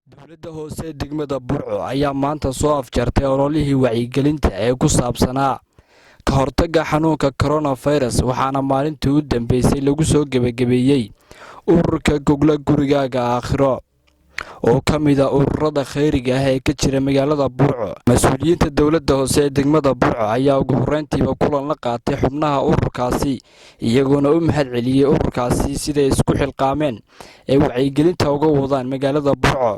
dowladda hoose degmada Burco ayaa maanta soo afjartay ololihii wacyigelinta ee ku saabsanaa ka hortagga xanuunka coronavirus waxaana maalintii u dambeysay lagu soo gabagabeeyay ururka gogla gurigaaga aakhiro oo ka mid ah ururada khayriga ah ee ka jira magaalada Burco. Mas'uuliyiinta dowladda hoose ee degmada Burco ayaa ugu horreyntiiba kulan la qaatay xubnaha ururkaasi iyagoona u mahad celiyay ururkaasi siday isku xilqaameen ee wacyigelinta uga wadaan magaalada Burco.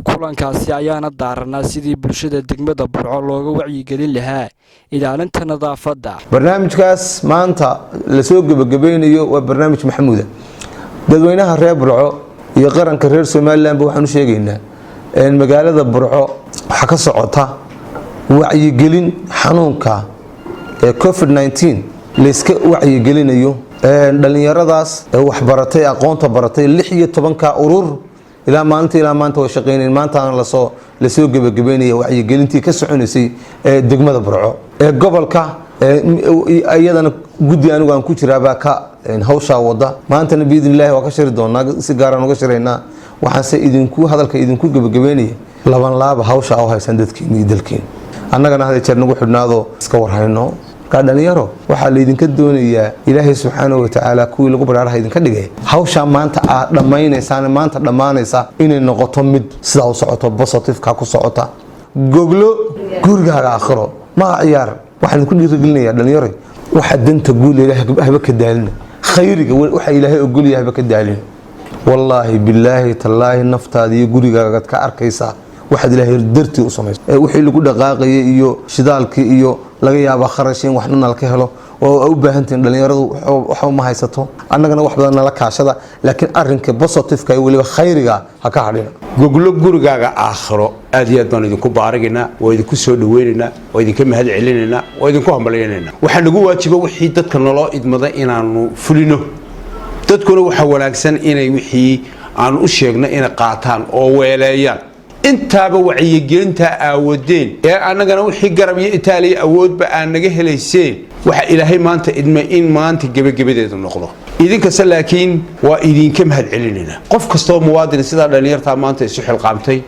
kulankaasi ayaana daaranaa sidii bulshada degmada Burco looga wacyigelin lahaa ilaalinta nadaafadda. barnaamijkaas maanta la soo gabagabeynayo waa barnaamij maxamuud dadweynaha reer Burco iyo qaranka reer Soomaaliland waxaan u sheegaynaa in magaalada Burco waxa ka socota wacyigelin xanuunka ee COVID-19 la iska wacyigelinayo dhalinyaradaas ee wax baratay aqoonta baratay 16 urur ilaa maanta way shaqeynayeen maantaana la soo gabagabeynaya wacyigelintii ka soconaysay ee degmada Burco ee gobolka ayadana guddi anigu aan ku jiraaba ka hawsha wada maantana biidnilaahi waa ka shiri doonaa si gaar ah uga shirayna waxaan se hadalka idinku gabagabeynaya laban hawsha oo haysan dadkeen iyo dalkeen annagana hada jeer nagu xidhnaado iska warhayno dhalinyaro waxaa la idinka doonayaa ilaahay subxaanahu wa ta'aala kuwii lagu baraaraha idinka dhigay hawsha maanta aad dhammaynaysaan maanta dhammaanaysa inay noqoto mid sida u socoto positive ka ku socota goglo gurigaaga aakhiro ma ciyaar waxaan ku dhiirigelinayaa dhalinyaro waxa danta guul ilaahay haba ka daalin khayriga waxa ilaahay ogol yahay haba ka daalin wallaahi billaahi tallaahi naftaada iyo gurigaaga ka arkaysa waxaad ilaahay darti u sameeyay wixii lagu dhaqaaqay iyo shidaalkii iyo laga yaabo kharasheen waxna nalka helo oo u baahantiin dhalinyaradu waxa ma haysato annagana wax badan nala kaashada laakiin arrinka positive ka waliba khayriga ha ka hadhina goglo gurigaaga aakhiro aad iyo aad baan idinku baaragnaa oo idinku soo dhaweynaa oo idinka mahad celinayna oo idinku hambalyeynayna waxa nagu waajiba wixii dadka naloo idmada inaanu fulino dadkuna waxa wanaagsan inay wixii aan u sheegno inay qaataan oo weeleeyaan intaaba wacyigelinta aawadeen ee annagana wixii garab iyo Itaaliya awoodba aan naga helayseen waxa ilaahay maanta idmay in maanta gabagabadeedu noqdo idinka laakiin waa idinka mahad celinayna qof kastoo muwaadin sida dhalinyarta maanta isu xilqaamtay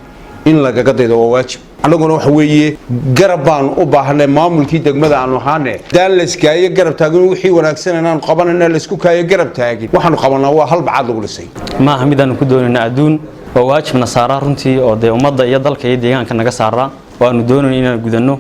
in lagaga daydo waa waajib annaguna waxa weeye garab baan u baahnay maamulkii degmada aan lahaane daan la iskaayo garab taagin wixii wanaagsan inaan qabanayna la isku kaayo garab taagin waxaan qabanaa waa hal bacad lagu dhisay ma hamidaan ku doonayna aduun oo waajibna saaraa runtii oo ummadda iyo dalka iyo deegaanka naga saaraa waanu doonayna inaan gudano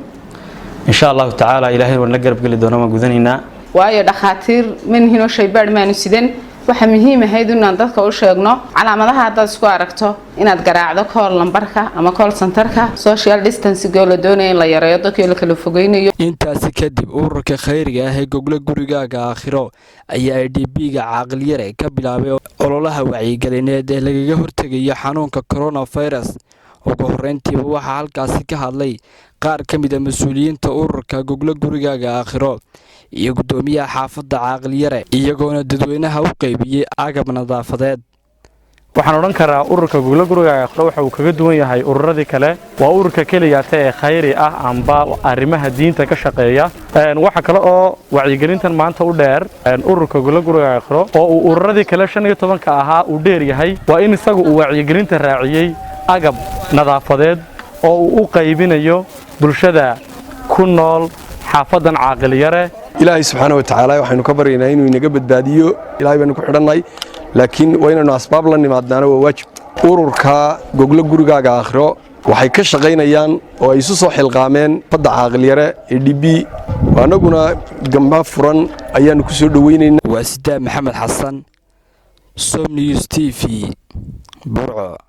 insha Allah ta'ala ilaahay wana garab gali doona ma gudanayna waayo dhaqaatiir minhino shaybaad maanu sidan waxa muhiim ah inaan dadka u sheegno calaamadaha hadda isku aragto inaad garaacdo call numberka ama call centerka social distance la doonayo in la yareeyo dadka la kala fogeynayo intaasi kadib ururka khayriga ah ee gogla gurigaaga aakhiro ayaa IDP-ga caaqil yare ka bilaabay ololaha wacyigelineed ee lagaga hortagayo xanuunka coronavirus ugu horreyntiiba waxa halkaasi ka hadlay qaar ka mid ah mas'uuliyiinta ururka gogla gurigaaga aakhiro iyo gudoomiyaha xaafadda caaqil yare iyagoona dadweynaha u qaybiyay agab nadaafadeed waxaan oran karaa ururka gogla gurigaaga aakhiro waxa uu kaga duwan yahay ururadii kale waa ururka kaliya ee khayri ah amba arrimaha diinta ka shaqeeya waxa kale oo wacyigelintan maanta u dheer ururka gogla gurigaaga aakhiro oo uu ururadii kale 15 ka ahaa uu dheer yahay waa in isagu uu wacyigelinta raaciyay agab nadaafadeed oo uu u qaybinayo bulshada ku nool xaafadan caaqil yare ilaahay subxaanahu wa ta'aala waxaanu ka baryaynaa inuu inaga badbaadiyo ilaahay baan ku xidhanay laakiin waa inaanu asbaab la nimaadnaana waa waajib ururka gogla gurigaaga aakhiro waxay ka shaqaynayaan oo ay isu soo xilqaameen fadda caaqil yare IDP anaguna gamba furan ayaanu ku soo dhaweynaynaa waa Sidaa Maxamed Xasan Som News TV Burco.